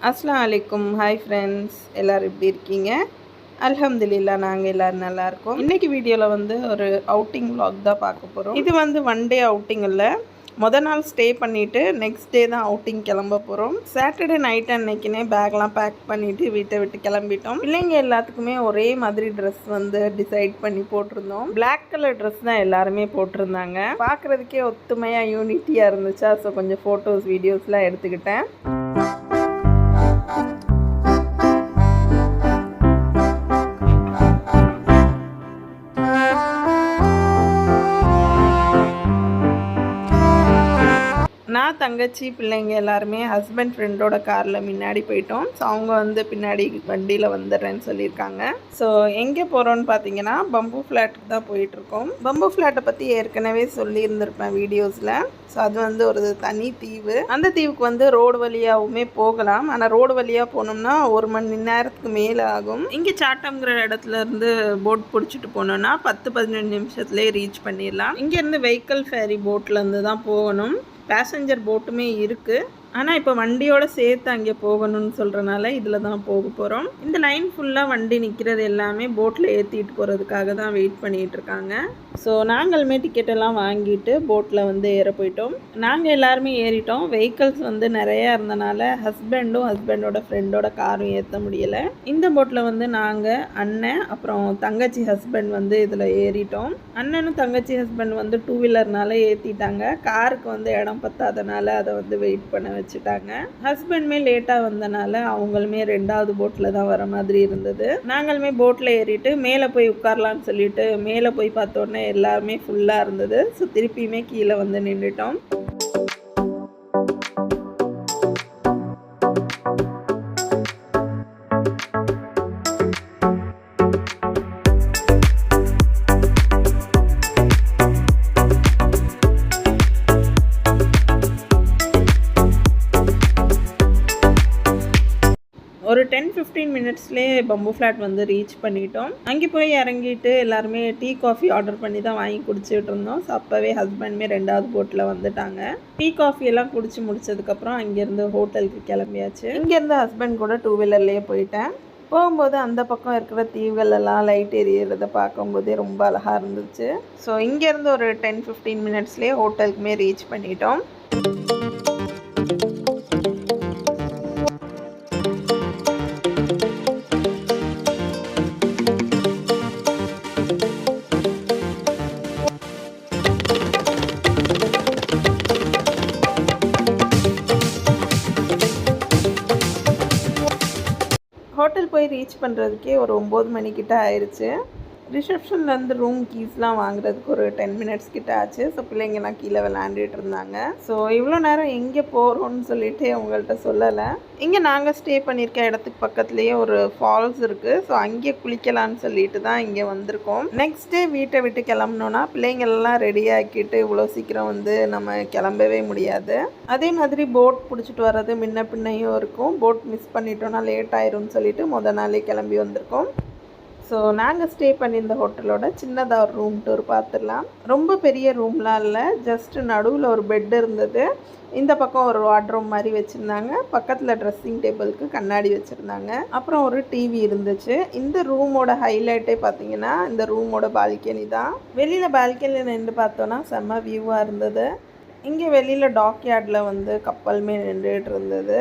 அஸ்ஸலாமு அலைக்கும். Hi friends, எல்லோரும் எப்படி இருக்கீங்க? அல்ஹம்துலில்லாஹ் நாங்கள் எல்லோரும் நல்லாயிருக்கோம். இன்றைக்கி வீடியோவில் வந்து ஒரு அவுட்டிங் vlog தான் பார்க்க போகிறோம். இது வந்து ஒன் டே அவுட்டிங் இல்லை, நாள் ஸ்டே பண்ணிவிட்டு நெக்ஸ்ட் டே தான் அவுட்டிங் கிளம்ப போகிறோம். சாட்டர்டே நைட் அன்னைக்குனே பேக்லாம் பேக் பண்ணிவிட்டு வீட்டை விட்டு கிளம்பிட்டோம். பிள்ளைங்க எல்லாத்துக்குமே ஒரே மாதிரி ட்ரெஸ் வந்து டிசைட் பண்ணி போட்டிருந்தோம். பிளாக் கலர் ட்ரெஸ் தான் எல்லாருமே போட்டிருந்தாங்க. பார்க்குறதுக்கே ஒத்துமையாக யூனிட்டியாக இருந்துச்சா, ஸோ கொஞ்சம் ஃபோட்டோஸ் வீடியோஸ்லாம் எடுத்துக்கிட்டேன். நான் தங்கச்சி பிள்ளைங்க எல்லாருமே ஹஸ்பண்ட் ஃப்ரெண்டோட காரில் முன்னாடி போயிட்டோம். ஸோ அவங்க வந்து பின்னாடி வண்டியில் வந்துடுறேன்னு சொல்லியிருக்காங்க. ஸோ எங்கே போகிறோன்னு பார்த்தீங்கன்னா பம்பு ஃப்ளாட்டுக்கு தான் போயிட்டுருக்கோம். பம்பு ஃப்ளாட்டை பற்றி ஏற்கனவே சொல்லியிருந்திருப்பேன் வீடியோஸில். ஸோ அது வந்து ஒரு தனி தீவு. அந்த தீவுக்கு வந்து ரோடு வழியாகவுமே போகலாம். ஆனால் ரோடு வழியாக போனோம்னா 1 மணி நேரத்துக்கு மேலே ஆகும். இங்கே சாட்டம்ங்கிற இடத்துல இருந்து போட் பிடிச்சிட்டு போனோம்னா 10-15 நிமிஷத்துலேயே ரீச் பண்ணிடலாம். இங்கேருந்து வெஹிக்கிள் ஃபேரி போட்லேருந்து தான் போகணும். பேசஞ்சர் போட்டுமே இருக்குது. ஆனால் இப்போ வண்டியோடு சேர்த்து அங்கே போகணும்னு சொல்கிறனால இதில் தான் போக போகிறோம். இந்த லைன் ஃபுல்லாக வண்டி நிற்கிறது எல்லாமே போட்டில் ஏற்றிட்டு போகிறதுக்காக தான் வெயிட் பண்ணிகிட்டு இருக்காங்க. ஸோ நாங்களுமே டிக்கெட்டெல்லாம் வாங்கிட்டு போட்டில் வந்து ஏற போயிட்டோம். நாங்கள் எல்லாருமே ஏறிட்டோம். வெஹிக்கிள்ஸ் வந்து நிறையா இருந்தனால ஹஸ்பண்டோட ஃப்ரெண்டோட காரும் ஏற்ற முடியலை. இந்த போட்டில் வந்து நாங்கள் அண்ணன் அப்புறம் தங்கச்சி ஹஸ்பண்ட் வந்து இதில் ஏறிட்டோம். அண்ணனும் தங்கச்சி ஹஸ்பண்ட் வந்து 2 வீலர்னால ஏற்றிட்டாங்க. காருக்கு வந்து இடம் பத்தாதனால அதை வந்து வெயிட் பண்ண வச்சுட்டாங்க. ஹஸ்பண்டுமே லேட்டாக வந்தனால அவங்களுமே 2வது போட்டில் தான் வர மாதிரி இருந்தது. நாங்களுமே போட்டில் ஏறிட்டு மேலே போய் உட்காரலான்னு சொல்லிட்டு மேலே போய் பார்த்தோன்னே எல்லாருமே ஃபுல்லாக இருந்தது. ஸோ திருப்பியுமே கீழே வந்து நின்றுட்டோம். ஒரு 10-15 மினிட்ஸ்லேயே பம்பு ஃப்ளாட் வந்து ரீச் பண்ணிட்டோம். அங்கே போய் இறங்கிட்டு எல்லாருமே டீ காஃபி ஆர்டர் பண்ணி தான் வாங்கி குடிச்சிட்டு இருந்தோம். ஸோ அப்போவே ஹஸ்பண்டுமே 2வது போட்டில் வந்துட்டாங்க. டீ காஃபி எல்லாம் குடிச்சு முடிச்சதுக்கப்புறம் அங்கேருந்து ஹோட்டலுக்கு கிளம்பியாச்சு. இங்கேருந்து ஹஸ்பண்ட் கூட 2 வீலர்லேயே போயிட்டேன். போகும்போது அந்த பக்கம் இருக்கிற தீவுகளெல்லாம் லைட் எரியறதை பார்க்கும்போதே ரொம்ப அழகாக இருந்துச்சு. ஸோ இங்கேருந்து ஒரு 10-15 மினிட்ஸ்லேயே ஹோட்டலுக்குமே ரீச் பண்ணிட்டோம். ஹோட்டல் போய் ரீச் பண்ணுறதுக்கே ஒரு 9 மணிக்கிட்ட ஆயிடுச்சு. ரிசப்ஷன்லேருந்து ரூம் கீஸ்லாம் வாங்குறதுக்கு ஒரு 10 மினிட்ஸ் கிட்ட ஆச்சு. ஸோ பிள்ளைங்கலாம் கீழே விளாண்டுட்டு இருந்தாங்க. ஸோ இவ்வளோ நேரம் எங்கே போகிறோன்னு சொல்லிட்டு அவங்கள்ட்ட சொல்லலை. இங்கே நாங்கள் ஸ்டே பண்ணியிருக்க இடத்துக்கு பக்கத்துலேயே ஒரு ஃபால்ஸ் இருக்குது. ஸோ அங்கே குளிக்கலான்னு சொல்லிட்டு தான் இங்கே வந்திருக்கோம். நெக்ஸ்ட் டே வீட்டை விட்டு கிளம்புனோன்னா பிள்ளைங்களெல்லாம் ரெடி ஆக்கிட்டு இவ்வளோ சீக்கிரம் வந்து நம்ம கிளம்பவே முடியாது. அதே மாதிரி போட் பிடிச்சிட்டு வர்றது முன்ன பின்னையும் இருக்கும். போட் மிஸ் பண்ணிட்டோன்னா லேட் ஆயிரும்னு சொல்லிட்டு நாளே கிளம்பி வந்திருக்கோம். ஸோ நாங்கள் ஸ்டே பண்ணியிருந்த ஹோட்டலோட சின்னதாக ஒரு ரூம் டூர் பார்த்துடலாம். ரொம்ப பெரிய ரூம்லாம் இல்லை, ஜஸ்ட்டு நடுவில் ஒரு பெட் இருந்தது. இந்த பக்கம் ஒரு வார்ட்ரூம் மாதிரி வச்சுருந்தாங்க. பக்கத்தில் ட்ரெஸ்ஸிங் டேபிளுக்கு கண்ணாடி வச்சுருந்தாங்க. அப்புறம் ஒரு டிவி இருந்துச்சு. இந்த ரூமோட ஹைலைட்டே பார்த்தீங்கன்னா இந்த ரூமோட பால்கனி தான். வெளியில் பால்கனியில் நின்று பார்த்தோன்னா செம்ம வியூவாக இருந்தது. இங்கே வெளியில் டாக் யார்டில் வந்து கப்பலுமே நின்றுட்டு இருந்தது.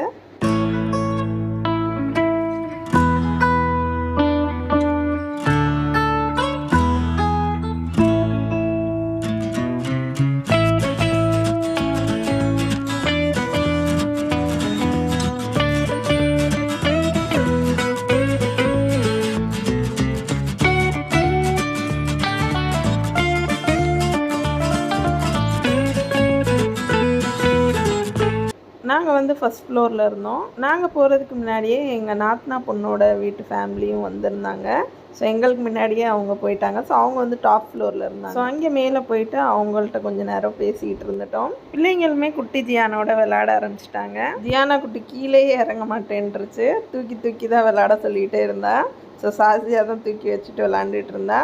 நாங்கள் வந்து ஃபஸ்ட் ஃப்ளோரில் இருந்தோம். நாங்கள் போகிறதுக்கு முன்னாடியே எங்கள் நாத்தனா பொண்ணோட வீட்டு ஃபேமிலியும் வந்திருந்தாங்க. ஸோ எங்களுக்கு முன்னாடியே அவங்க போயிட்டாங்க. ஸோ அவங்க வந்து டாப் ஃப்ளோரில் இருந்தாங்க. ஸோ அங்கே மேலே போயிட்டு அவங்கள்ட்ட கொஞ்சம் நேரம் பேசிக்கிட்டு இருந்துட்டோம். பிள்ளைங்களுமே குட்டி ஜியானோட விளையாட ஆரம்பிச்சிட்டாங்க. ஜியானா குட்டி கீழேயே இறங்க மாட்டேன்ருச்சு. தூக்கி தான் விளையாட சொல்லிகிட்டே இருந்தா. ஸோ சாசியாக தான் தூக்கி வச்சுட்டு விளாண்டுட்டு இருந்தா.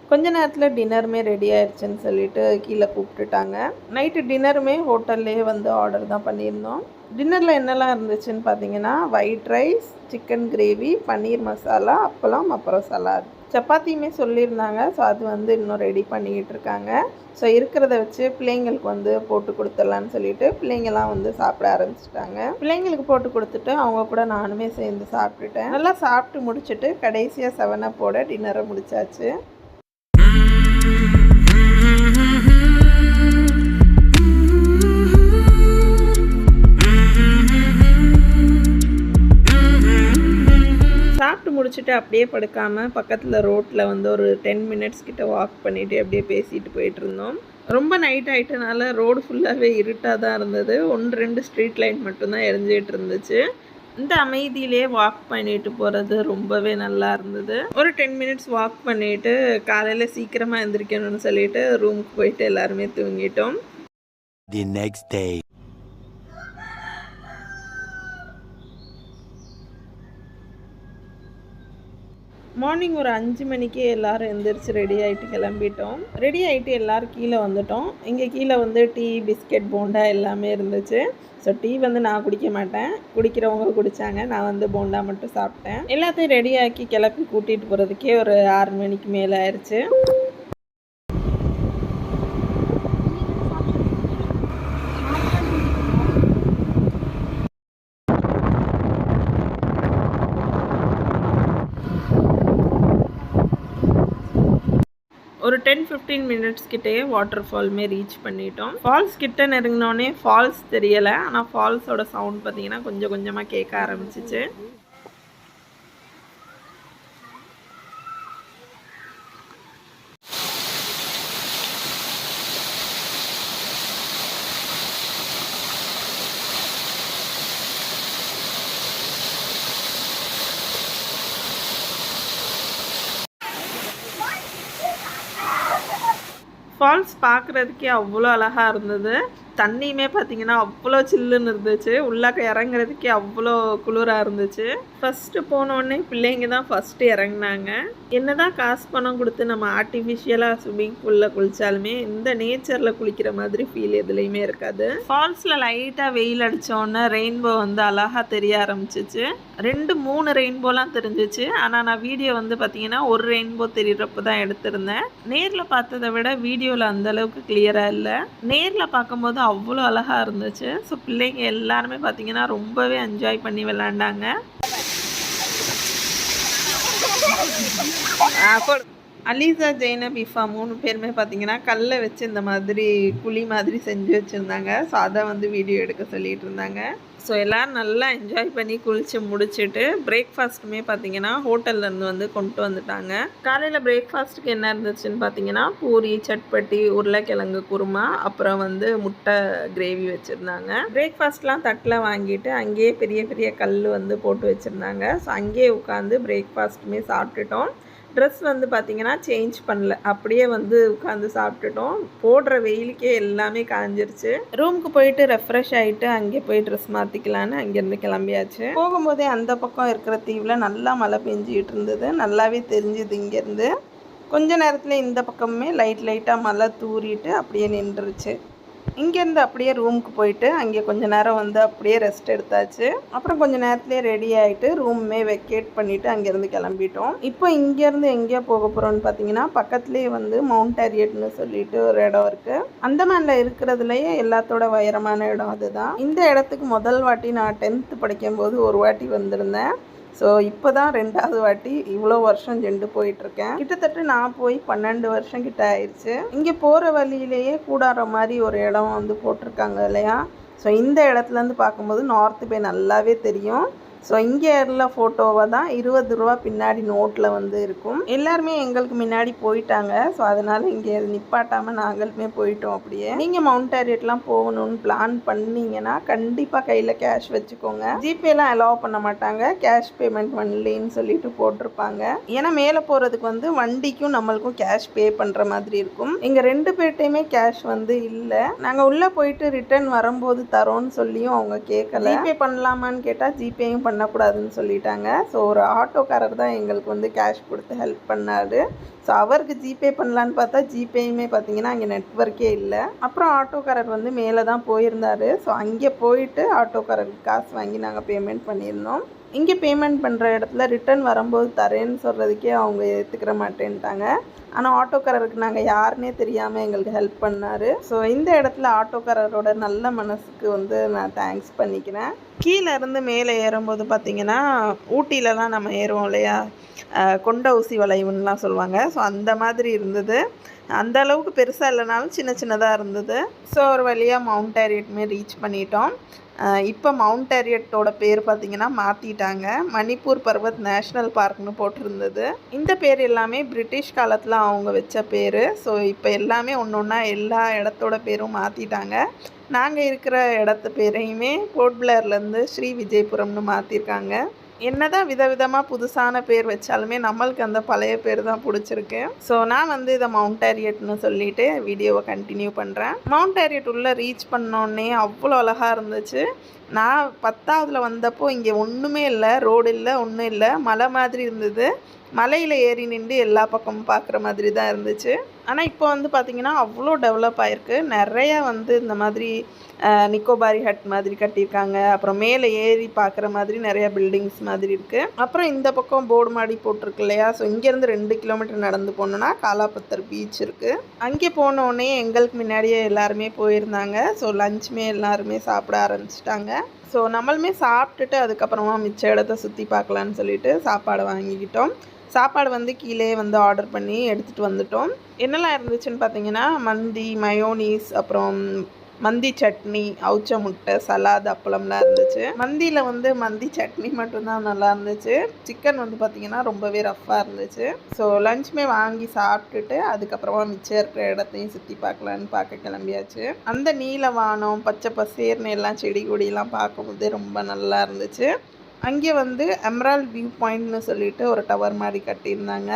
கொஞ்ச நேரத்தில் டின்னருமே ரெடி ஆயிடுச்சுன்னு சொல்லிட்டு கீழே கூப்பிட்டுட்டாங்க. நைட்டு டின்னருமே ஹோட்டல்லே வந்து ஆர்டர் தான் பண்ணியிருந்தோம். டின்னரில் என்னெல்லாம் இருந்துச்சுன்னு பார்த்தீங்கன்னா, white rice, chicken gravy, paneer masala, அப்பளம், அப்புறம் சலாட். சப்பாத்தியுமே சொல்லியிருந்தாங்க. ஸோ அது வந்து இன்னும் ரெடி பண்ணிக்கிட்டு இருக்காங்க. ஸோ இருக்கிறத வச்சு பிள்ளைங்களுக்கு வந்து போட்டு கொடுத்துடலான்னு சொல்லிட்டு பிள்ளைங்கள்லாம் வந்து சாப்பிட ஆரம்பிச்சிட்டாங்க. பிள்ளைங்களுக்கு போட்டு கொடுத்துட்டு அவங்க கூட நானுமே சேர்ந்து சாப்பிட்டுட்டேன். நல்லா சாப்பிட்டு முடிச்சுட்டு கடைசியாக 7 அப்போட டின்னரை முடிச்சாச்சு. சாப்பிட்டு முடிச்சுட்டு அப்படியே படுக்காமல் பக்கத்தில் ரோட்டில் வந்து ஒரு 10 மினிட்ஸ் கிட்ட வாக் பண்ணிவிட்டு அப்படியே பேசிட்டு போயிட்டு இருந்தோம். ரொம்ப நைட் ஆகிட்டனால ரோடு ஃபுல்லாகவே இருட்டாக தான் இருந்தது. 1-2 ஸ்ட்ரீட் லைட் மட்டும்தான் எரிஞ்சிட்டு இருந்துச்சு. இந்த அமைதியிலே வாக் பண்ணிட்டு போகிறது ரொம்பவே நல்லா இருந்தது. ஒரு 10 மினிட்ஸ் வாக் பண்ணிவிட்டு காலையில் சீக்கிரமாக எழுந்திரிக்கணும்னு சொல்லிட்டு ரூமுக்கு போயிட்டு எல்லாருமே தூங்கிட்டோம். The next day. மார்னிங் ஒரு 5 மணிக்கே எல்லோரும் எழுந்திரிச்சு ரெடி ஆகிட்டு கிளம்பிட்டோம். ரெடி ஆகிட்டு எல்லோரும் கீழே வந்துட்டோம். இங்கே கீழே வந்து டீ, பிஸ்கெட், போண்டா எல்லாமே இருந்துச்சு. ஸோ டீ வந்து நான் குடிக்க மாட்டேன், குடிக்கிறவங்க குடித்தாங்க. நான் வந்து போண்டா மட்டும் சாப்பிட்டேன். எல்லாத்தையும் ரெடி ஆக்கி கிளப்பி கூட்டிகிட்டு போகிறதுக்கே ஒரு 6 மணிக்கு மேலே ஆயிடுச்சு. ஒரு 10-15 மினிட்ஸ் கிட்டே வாட்டர் ஃபால்மே ரீச் பண்ணிட்டோம். ஃபால்ஸ் கிட்ட நெருங்கினோடனே ஃபால்ஸ் தெரியலை, ஆனால் ஃபால்ஸோட சவுண்ட் பார்த்தீங்கன்னா கொஞ்சம் கொஞ்சமாக கேட்க ஆரம்பிச்சிச்சு. ஃபால்ஸ் பார்க்குறதுக்கே அவ்வளோ அழகாக இருந்தது. தண்ணியுமே பார்த்திங்கன்னா அவ்வளோ சில்லுன்னு இருந்துச்சு. உள்ளாக்க இறங்குறதுக்கே அவ்வளோ குளிராக இருந்துச்சு. ஃபஸ்ட்டு போனோடனே பிள்ளைங்க தான் ஃபஸ்ட்டு இறங்கினாங்க. என்ன தான் காசு பணம் கொடுத்து நம்ம ஆர்டிஃபிஷியலாக ஸ்விம்மிங் பூலில் குளித்தாலுமே இந்த நேச்சரில் குளிக்கிற மாதிரி ஃபீல் எதுலேயுமே இருக்காது. ஃபால்ஸில் லைட்டாக வெயில் அடித்தோடனே ரெயின்போ வந்து அழகாக தெரிய ஆரம்பிச்சிச்சு. 2-3 ரெயின்போலாம் தெரிஞ்சிச்சு. ஆனால் நான் வீடியோ வந்து பார்த்திங்கன்னா ஒரு ரெயின்போ தெரிகிறப்ப தான் எடுத்திருந்தேன். நேரில் பார்த்ததை விட வீடியோவில் அந்தளவுக்கு கிளியராக இல்லை. நேரில் பார்க்கும்போது அவ்வளோ அழகாக இருந்துச்சு. ஸோ பிள்ளைங்க எல்லாருமே பார்த்திங்கன்னா ரொம்பவே என்ஜாய் பண்ணி விளாண்டாங்க. அலீசா, ஜெய்னப், இஃபா 3 பேருமே பார்த்திங்கன்னா கல்லை வச்சு இந்த மாதிரி குழி மாதிரி செஞ்சு வச்சுருந்தாங்க. ஸோ அதை வந்து வீடியோ எடுக்க சொல்லிகிட்டு இருந்தாங்க. ஸோ எல்லோரும் நல்லா என்ஜாய் பண்ணி குளித்து முடிச்சுட்டு பிரேக்ஃபாஸ்ட்டுமே பார்த்திங்கன்னா ஹோட்டல்லேருந்து வந்து கொண்டு வந்துட்டாங்க. காலையில் பிரேக்ஃபாஸ்ட்டுக்கு என்ன இருந்துச்சுன்னு பார்த்தீங்கன்னா பூரி, சட்பட்டி, உருளைக்கிழங்கு குருமா, அப்புறம் வந்து முட்டை கிரேவி வச்சுருந்தாங்க. பிரேக்ஃபாஸ்ட்லாம் தட்டில் வாங்கிட்டு அங்கேயே பெரிய பெரிய கல் வந்து போட்டு வச்சுருந்தாங்க. ஸோ அங்கேயே உட்காந்து பிரேக்ஃபாஸ்ட்டுமே சாப்பிட்டுட்டோம். ட்ரெஸ் வந்து பார்த்திங்கன்னா சேஞ்ச் பண்ணல, அப்படியே வந்து உட்காந்து சாப்பிட்டுட்டோம். போடுற வெயிலுக்கே எல்லாமே காஞ்சிருச்சு. ரூமுக்கு போயிட்டு ரெஃப்ரெஷ் ஆகிட்டு அங்கே போய் ட்ரெஸ் மாற்றிக்கலான்னு அங்கேருந்து கிளம்பியாச்சு. போகும்போதே அந்த பக்கம் இருக்கிற தீவில் நல்லா மழை பெஞ்சிக்கிட்டு இருந்தது. நல்லாவே தெரிஞ்சுது இங்கேருந்து. கொஞ்ச நேரத்தில் இந்த பக்கமே லைட்டாக மழை தூரிட்டு அப்படியே நின்றுச்சு. இங்கேருந்து அப்படியே ரூமுக்கு போயிட்டு அங்கே கொஞ்சம் நேரம் வந்து அப்படியே ரெஸ்ட் எடுத்தாச்சு. அப்புறம் கொஞ்சம் நேரத்துலேயே ரெடி ஆகிட்டு ரூம்மே வெக்கேட் பண்ணிவிட்டு அங்கேருந்து கிளம்பிட்டோம். இப்போ இங்கேருந்து எங்கே போக போகிறோன்னு பார்த்தீங்கன்னா பக்கத்துலேயே வந்து மவுண்ட் ஹாரியட்னு சொல்லிட்டு ஒரு இடம் இருக்குது. அந்தமானில் இருக்கிறதுலையே எல்லாத்தோட உயரமான இடம் அதுதான். இந்த இடத்துக்கு முதல் வாட்டி நான் 10th படிக்கும்போது ஒரு வாட்டி வந்திருந்தேன். ஸோ இப்போ தான் 2வது வாட்டி இவ்வளோ வருஷம் சென்று போயிட்டுருக்கேன். கிட்டத்தட்ட நான் போய் 12 வருஷம் கிட்ட ஆயிடுச்சு. இங்கே போகிற வழியிலேயே கூடார மாதிரி ஒரு இடம் வந்து போட்டிருக்காங்க இல்லையா. ஸோ இந்த இடத்துலேருந்து பார்க்கும்போது நார்த் பே நல்லாவே தெரியும். ஸோ இங்கே உள்ள ஃபோட்டோவை தான் 20 ரூபா பின்னாடி நோட்டில் வந்து இருக்கும். எல்லாருமே எங்களுக்கு முன்னாடி போயிட்டாங்க. ஸோ அதனால் இங்கே நிப்பாட்டாமல் நாங்களுமே போயிட்டோம். அப்படியே நீங்கள் மவுண்ட் ஹாரியட்லாம் போகணும்னு பிளான் பண்ணிங்கன்னா கண்டிப்பாக கையில் கேஷ் வச்சுக்கோங்க. ஜிபேலாம் அலோவ் பண்ண மாட்டாங்க, கேஷ் பேமெண்ட் ஒன்லின்னு சொல்லிட்டு போட்டிருப்பாங்க. ஏன்னா மேலே போகிறதுக்கு வந்து வண்டிக்கும் நம்மளுக்கும் கேஷ் பே பண்ணுற மாதிரி இருக்கும். எங்கள் 2 பேர்ட்டையுமே கேஷ் வந்து இல்லை. நாங்கள் உள்ளே போயிட்டு ரிட்டர்ன் வரும்போது தரோன்னு சொல்லியும் அவங்க கேட்கல. ஜிபே பண்ணலாமான்னு கேட்டால் ஜிபேயும் பண்ணக்கூடாதுன்னு சொல்லிட்டாங்க. ஸோ ஒரு ஆட்டோக்காரர் தான் எங்களுக்கு வந்து கேஷ் கொடுத்து ஹெல்ப் பண்ணார். ஸோ அவருக்கு ஜிபே பண்ணலான்னு பார்த்தா ஜிபேயுமே பார்த்தீங்கன்னா அங்கே நெட்வொர்க்கே இல்லை. அப்புறம் ஆட்டோக்காரர் வந்து மேலே தான் போயிருந்தார். ஸோ அங்கே போயிட்டு ஆட்டோக்காரருக்கு காசு வாங்கி நாங்கள் பேமெண்ட் பண்ணியிருந்தோம். இங்கே பேமெண்ட் பண்ணுற இடத்துல ரிட்டன் வரும்போது தரேன்னு சொல்கிறதுக்கே அவங்க ஏற்றுக்கிற மாட்டேன்ட்டாங்க. ஆனால் ஆட்டோக்காரருக்கு நாங்கள் யாருன்னே தெரியாமல் எங்களுக்கு ஹெல்ப் பண்ணார். ஸோ இந்த இடத்துல ஆட்டோக்காரரோட நல்ல மனசுக்கு வந்து நான் தேங்க்ஸ் பண்ணிக்கிறேன். கீழே இருந்து மேலே ஏறும்போது பார்த்திங்கன்னா ஊட்டிலலாம் நம்ம ஏறுவோம் இல்லையா, கொண்ட ஊசி வளைவுன்னெலாம் சொல்லுவாங்க. ஸோ அந்த மாதிரி இருந்தது. அந்த அளவுக்கு பெருசாக இல்லைனாலும் சின்ன சின்னதாக இருந்தது. ஸோ ஒரு வழியாக மவுண்ட் ஹேரியட்டுமே ரீச் பண்ணிட்டோம். இப்போ மவுண்ட் ஹேரியட்டோட பேர் பார்த்திங்கன்னா மாற்றிட்டாங்க. மணிப்பூர் பர்வத் நேஷ்னல் பார்க்னு போட்டிருந்தது. இந்த பேர் எல்லாமே பிரிட்டிஷ் காலத்தில் அவங்க வச்ச பேர். ஸோ இப்போ எல்லாமே ஒன்று ஒன்றா எல்லா இடத்தோட பேரும் மாற்றிட்டாங்க. நாங்கள் இருக்கிற இடத்து பேரையுமே போர்ட் பிளேர்லேருந்து ஸ்ரீ விஜயபுரம்னு மாற்றிருக்காங்க. என்னதான் விதவிதமாக புதுசான பேர் வச்சாலுமே நம்மளுக்கு அந்த பழைய பேர் தான் பிடிச்சிருக்கு. ஸோ நான் வந்து இதை மவுண்ட் ஹேரியட்னு சொல்லிட்டு வீடியோவை கண்டினியூ பண்ணுறேன். மவுண்ட் ஹேரியட் உள்ளே ரீச் பண்ணோடனே அவ்வளோ அழகாக இருந்துச்சு. நான் 10ஆவதுல வந்தப்போ இங்கே ஒன்றுமே இல்லை, ரோடு இல்லை, ஒன்றும் இல்லை, மலை மாதிரி இருந்தது. மலையில் ஏறி நின்று எல்லா பக்கமும் பார்க்குற மாதிரி தான் இருந்துச்சு. ஆனால் இப்போ வந்து பார்த்திங்கன்னா அவ்வளோ டெவலப் ஆகிருக்கு. நிறையா வந்து இந்த மாதிரி நிக்கோபாரி ஹட் மாதிரி கட்டியிருக்காங்க. அப்புறம் மேலே ஏறி பார்க்குற மாதிரி நிறையா பில்டிங்ஸ் மாதிரி இருக்குது. அப்புறம் இந்த பக்கம் போர்டு மாடி போட்டிருக்கு இல்லையா, ஸோ இங்கேருந்து 2 கிலோமீட்டர் நடந்து போனோன்னா காலாபத்தர் பீச் இருக்குது. அங்கே போனோடனே எங்களுக்கு முன்னாடியே எல்லாருமே போயிருந்தாங்க. ஸோ லஞ்சுமே எல்லாருமே சாப்பிட ஆரம்பிச்சிட்டாங்க. ஸோ நம்மளுமே சாப்பிட்டுட்டு அதுக்கப்புறமா மிச்ச இடத்த சுற்றி பார்க்கலான்னு சொல்லிட்டு சாப்பாடு வாங்கிக்கிட்டோம். சாப்பாடு வந்து கீழே வந்து ஆர்டர் பண்ணி எடுத்துகிட்டு வந்துட்டோம். என்னெல்லாம் இருந்துச்சுன்னு பார்த்தீங்கன்னா மந்தி, மயோனீஸ், அப்புறம் மந்தி சட்னி, அவுச்ச முட்டை, சலாட், அப்பளம்லாம் இருந்துச்சு. மந்தியில் வந்து மந்தி சட்னி மட்டும்தான் நல்லா இருந்துச்சு. சிக்கன் வந்து பார்த்திங்கன்னா ரொம்பவே ரஃப்பாக இருந்துச்சு. ஸோ லஞ்சுமே வாங்கி சாப்பிட்டுட்டு அதுக்கப்புறமா மிச்சம் இருக்கிற இடத்தையும் சுற்றி பார்க்கலான்னு பார்க்க கிளம்பியாச்சு. அந்த நீல வானம், பச்சை பசேர்னு எல்லாம் செடி கொடியெல்லாம் பார்க்கும்போது ரொம்ப நல்லா இருந்துச்சு. அங்கே வந்து எமரால்ட் வியூ பாயிண்ட்னு சொல்லிட்டு ஒரு டவர் மாதிரி கட்டியிருந்தாங்க.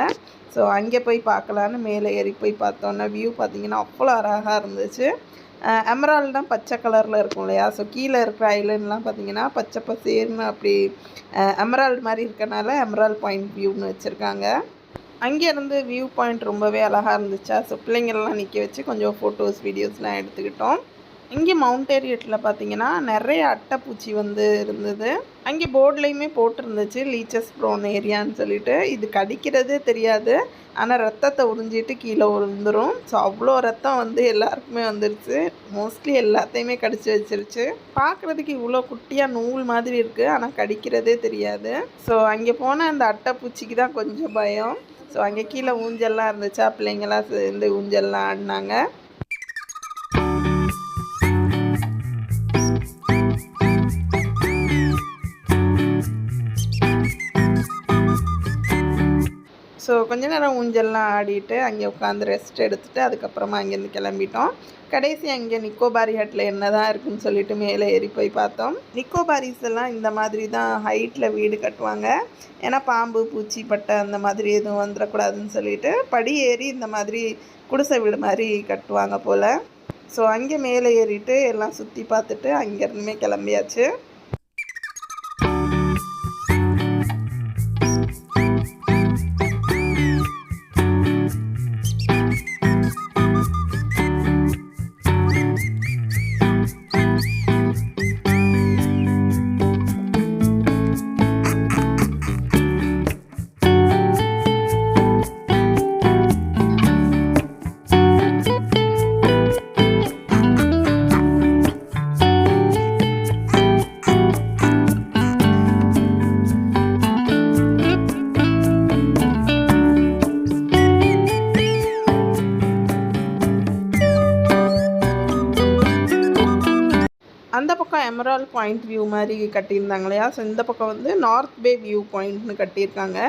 ஸோ அங்கே போய் பார்க்கலான்னு மேலே ஏறி போய் பார்த்தோன்னா வியூ பார்த்திங்கன்னா அவ்வளோ அழகாக இருந்துச்சு. எமரால்ட்னா பச்சை கலரில் இருக்கும் இல்லையா, ஸோ கீழே இருக்கிற ஐலண்ட்லாம் பார்த்திங்கன்னா பச்சை பசேர்னு அப்படி எமரால்டு மாதிரி இருக்கனால எமரால்ட் பாயிண்ட் வியூன்னு வச்சுருக்காங்க. அங்கேருந்து வியூ பாயிண்ட் ரொம்பவே அழகாக இருந்துச்சா. ஸோ பிள்ளைங்களெலாம் நிற்க வச்சு கொஞ்சம் ஃபோட்டோஸ் வீடியோஸ்லாம் எடுத்துக்கிட்டோம். இங்கே மவுண்ட் ஹேரியட்டில் பார்த்திங்கன்னா நிறைய அட்டைப்பூச்சி வந்து இருந்தது. அங்கே போர்ட்லேயுமே போட்டிருந்துச்சு லீச்சஸ் ப்ரோன் ஏரியான்னு சொல்லிட்டு. இது கடிக்கிறதே தெரியாது, ஆனால் ரத்தத்தை உறிஞ்சிட்டு கீழே விழுந்துடும். ஸோ அவ்வளோ ரத்தம் வந்து எல்லாருக்குமே வந்துருச்சு. மோஸ்ட்லி எல்லாத்தையுமே கடிச்சு வச்சிருச்சு. பார்க்குறதுக்கு இவ்வளோ குட்டியாக நூல் மாதிரி இருக்குது, ஆனால் கடிக்கிறதே தெரியாது. ஸோ அங்கே போனால் அந்த அட்டைப்பூச்சிக்கு தான் கொஞ்சம் பயம். ஸோ அங்கே கீழே ஊஞ்சல்லாம் இருந்துச்சா, பிள்ளைங்களாம் சேர்ந்து ஊஞ்சல்லாம் ஆடினாங்க. ஸோ கொஞ்ச நேரம் ஊஞ்சல்லாம் ஆடிட்டு அங்கே உட்காந்து ரெஸ்ட் எடுத்துகிட்டு அதுக்கப்புறமா அங்கேருந்து கிளம்பிட்டோம். கடைசி அங்கே நிக்கோபாரி ஹட்டில் என்ன தான் இருக்குதுன்னு சொல்லிட்டு மேலே ஏறி போய் பார்த்தோம். நிக்கோபாரிஸ் எல்லாம் இந்த மாதிரி தான் ஹைட்டில் வீடு கட்டுவாங்க. ஏன்னா பாம்பு, பூச்சி, பட்டை அந்த மாதிரி எதுவும் வந்துடக்கூடாதுன்னு சொல்லிட்டு படி ஏறி இந்த மாதிரி குடிசை வீடு மாதிரி கட்டுவாங்க போல். ஸோ அங்கே மேலே ஏறிட்டு எல்லாம் சுற்றி பார்த்துட்டு அங்கேருந்துமே கிளம்பியாச்சு. அந்த பக்கம் எமரால்ட் பாயிண்ட் வியூ மாதிரி கட்டியிருந்தாங்க இல்லையா, ஸோ இந்த பக்கம் வந்து நார்த் பே வியூ பாயிண்ட்னு கட்டியிருக்காங்க.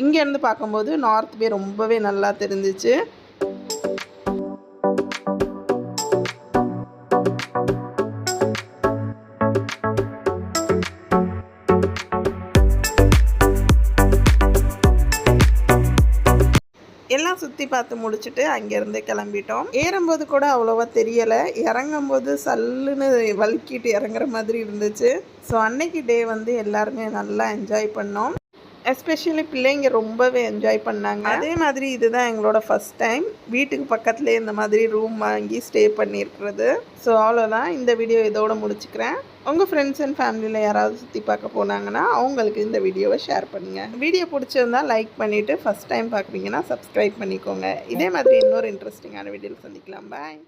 இங்கேருந்து பார்க்கும்போது நார்த் பே ரொம்பவே நல்லா தெரிஞ்சிச்சு. எல்லாம் சுற்றி பார்த்து முடிச்சுட்டு அங்கேருந்து கிளம்பிட்டோம். ஏறும்போது கூட அவ்வளோவா தெரியலை, இறங்கும்போது சல்லுன்னு வலிக்கிட்டு இறங்குற மாதிரி இருந்துச்சு. ஸோ அன்னைக்கு டே வந்து எல்லாருமே நல்லா என்ஜாய் பண்ணோம். எஸ்பெஷலி பிள்ளைங்க ரொம்பவே என்ஜாய் பண்ணாங்க. அதே மாதிரி இதுதான் எங்களோட ஃபஸ்ட் டைம் வீட்டுக்கு பக்கத்துலேயே இந்த மாதிரி ரூம் வாங்கி ஸ்டே பண்ணியிருக்கிறது. ஸோ அவ்வளோதான், இந்த வீடியோ இதோட முடிச்சுக்கிறேன். உங்கள் ஃப்ரெண்ட்ஸ் அண்ட் ஃபேமிலியில் யாராவது சுற்றி பார்க்க போனாங்கன்னா அவங்களுக்கு இந்த வீடியோவை ஷேர் பண்ணுங்கள். வீடியோ பிடிச்சிருந்தா லைக் பண்ணிவிட்டு ஃபஸ்ட் டைம் பார்க்குறீங்கன்னா சப்ஸ்கிரைப் பண்ணிக்கோங்க. இதே மாதிரி இன்னொரு இன்ட்ரெஸ்டிங்கான வீடியோவில் சந்திக்கலாம். பாய்.